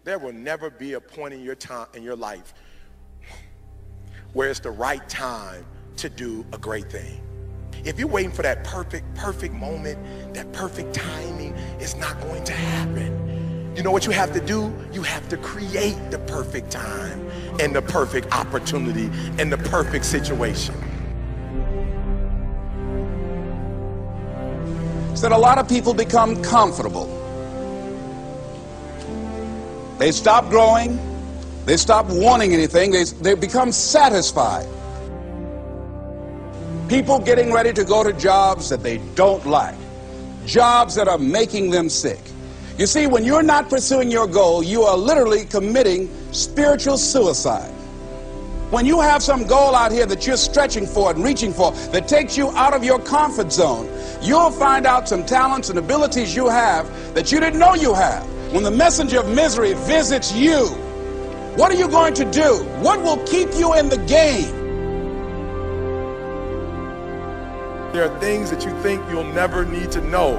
There will never be a point in your time in your life where it's the right time to do a great thing. If you're waiting for that perfect moment, that perfect timing, it's not going to happen. You know what you have to do? You have to create the perfect time and the perfect opportunity and the perfect situation. So that a lot of people become comfortable. They stop growing. They stop wanting anything. They become satisfied. People getting ready to go to jobs that they don't like. Jobs that are making them sick. You see, when you're not pursuing your goal, you are literally committing spiritual suicide. When you have some goal out here that you're stretching for and reaching for that takes you out of your comfort zone, you'll find out some talents and abilities you have that you didn't know you have. When the messenger of misery visits you, what are you going to do? What will keep you in the game? There are things that you think you'll never need to know,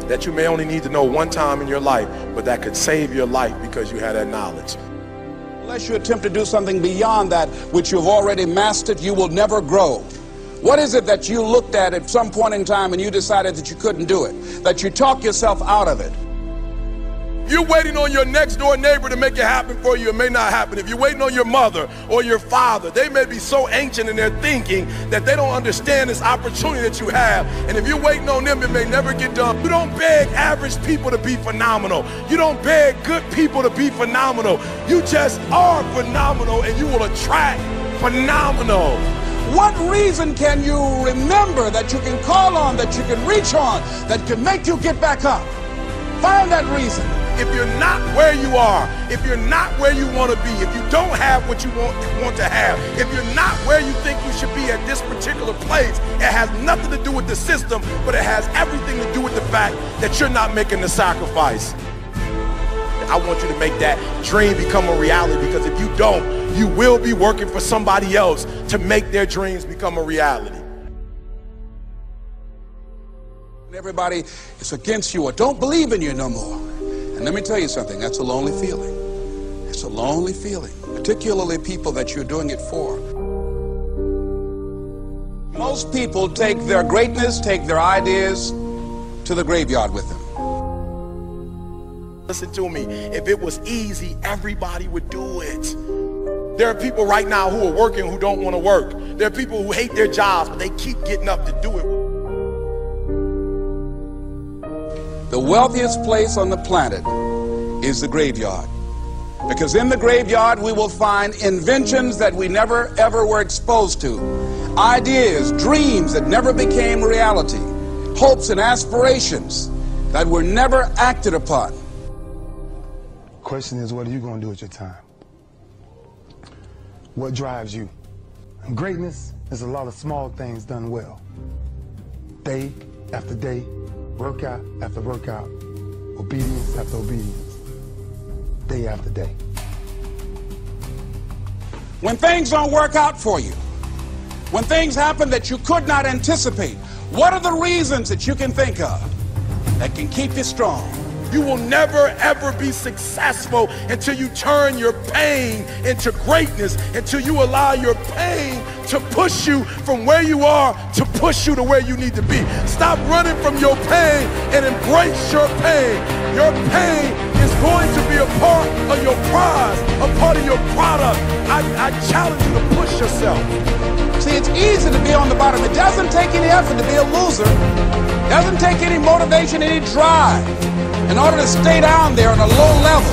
that you may only need to know one time in your life, but that could save your life because you had that knowledge. Unless you attempt to do something beyond that which you've already mastered, you will never grow. What is it that you looked at some point in time and you decided that you couldn't do it, that you talked yourself out of it? You're waiting on your next door neighbor to make it happen for you. It may not happen. If you're waiting on your mother or your father, they may be so ancient in their thinking that they don't understand this opportunity that you have. And if you're waiting on them, it may never get done. You don't beg average people to be phenomenal. You don't beg good people to be phenomenal. You just are phenomenal, and you will attract phenomenal. What reason can you remember that you can call on, that you can reach on, that can make you get back up? Find that reason. If you're not where you are, if you're not where you want to be, if you don't have what you want to have, if you're not where you think you should be at this particular place, it has nothing to do with the system, but it has everything to do with the fact that you're not making the sacrifice. I want you to make that dream become a reality, because if you don't, you will be working for somebody else to make their dreams become a reality. Everybody is against you or don't believe in you no more. And let me tell you something, that's a lonely feeling. It's a lonely feeling, particularly people that you're doing it for. Most people take their greatness, take their ideas to the graveyard with them. Listen to me, if it was easy, everybody would do it. There are people right now who are working who don't want to work. There are people who hate their jobs, but they keep getting up to do it. The wealthiest place on the planet is the graveyard. Because in the graveyard we will find inventions that we never ever were exposed to. Ideas, dreams that never became reality. Hopes and aspirations that were never acted upon. The question is, what are you going to do with your time? What drives you? And greatness is a lot of small things done well. Day after day, workout after workout, obedience after obedience, day after day. When things don't work out for you, when things happen that you could not anticipate, what are the reasons that you can think of that can keep you strong? You will never ever be successful until you turn your pain into greatness, until you allow your pain to push you from where you are to push you to where you need to be. Stop running from your pain and embrace your pain. Your pain is going to be a part of your prize, a part of your product. I challenge you to push yourself. See, it's easy to be on the bottom. It doesn't take any effort to be a loser. It doesn't take any motivation, any drive in order to stay down there on a low level.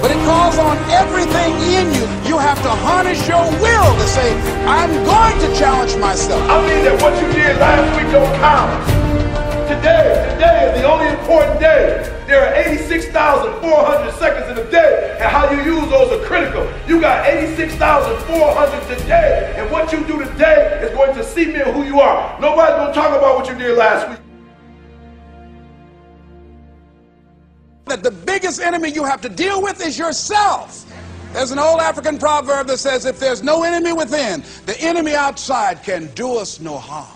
But it calls on everything in you. You have to harness your will to say, I'm going to challenge myself. I mean that what you did last week don't count. Today is the only important day. There are 86,400 seconds in a day, and how you use those are critical. You got 86,400 today, and what you do today is going to cement who you are. Nobody's going to talk about what you did last week. That the biggest enemy you have to deal with is yourself. There's an old African proverb that says, if there's no enemy within, the enemy outside can do us no harm.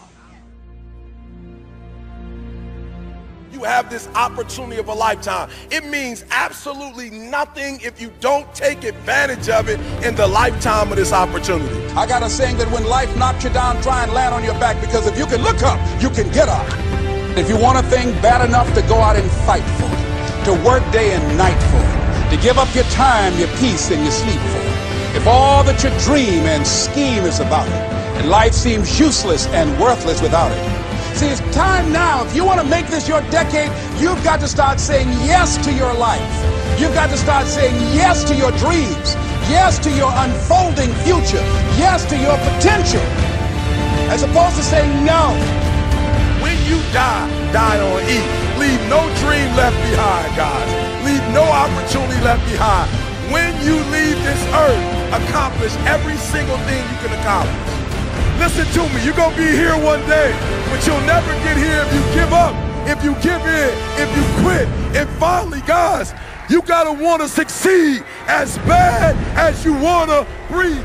You have this opportunity of a lifetime. It means absolutely nothing if you don't take advantage of it in the lifetime of this opportunity. I got a saying that when life knocks you down, try and land on your back, because if you can look up, you can get up. If you want a thing bad enough to go out and fight for it, to work day and night for it, to give up your time, your peace, and your sleep for it, if all that you dream and scheme is about it, and life seems useless and worthless without it. See, it's time now. If you want to make this your decade, you've got to start saying yes to your life. You've got to start saying yes to your dreams, yes to your unfolding future, yes to your potential, as opposed to saying no. When you die, die on E. Leave no dream left behind, guys. Leave no opportunity left behind. When you leave this earth, accomplish every single thing you can accomplish. Listen to me, you're gonna be here one day, but you'll never get here if you give up, if you give in, if you quit. And finally, guys, you gotta wanna succeed as bad as you wanna breathe.